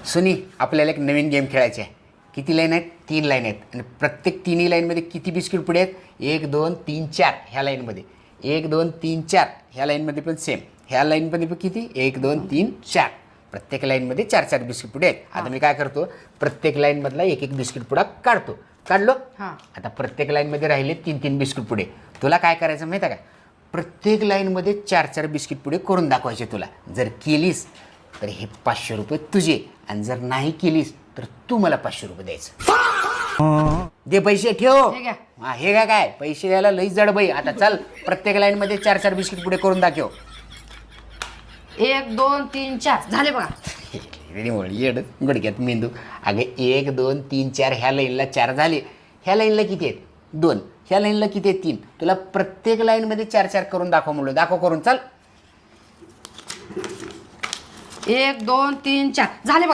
सुनी, आपल्याला एक नवीन गेम खेळायचे आहे. किती लाईन आहेत? 3 लाईन आहेत आणि प्रत्येक तिन्ही लाईनमध्ये किती बिस्किट पुडे आहेत? 1 2 3 4 ह्या लाईनमध्ये 1 2 3 4 ह्या लाईनमध्ये पण सेम. ह्या लाईनमध्ये पण किती? 1 2 3 4. प्रत्येक लाईनमध्ये 4 4 बिस्किट पुडे आहेत. आता मी काय करतो, प्रत्येक लाईनमधला एक एक बिस्किट पुडा काढतो. काढलो. आता प्रत्येक लाईनमध्ये राहिले 3 3 बिस्किट पुडे. तुला काय करायचं माहिती आहे का? प्रत्येक लाईनमध्ये 4 4 बिस्किट पुडे करून दाखवायचे तुला. जर केलीस तर हे 500 रुपये तुझे, आणि जर नाही केलीस तर तू मला 500 रुपये द्यायचं. दे पैसे, ठेव. हे काय पैसे द्यायला लई जड बाई. आता चल, प्रत्येक लाईन मध्ये 4 4 बिस्किट पुढे करून दाखव. 1 2 3 4 झाले बघा. येड गुडघ्यात मेंदू. अगं 1 2 3 4 ह्या लाईनला 4 झाले. ह्या लाईनला किती आहेत? 2. ह्या लाईनला किती आहेत? 3. तुला प्रत्येक लाईन मध्ये 4 4 करून दाखव म्हणलं. दाखव करून. चल. 1 2 3 4 झाले बघा.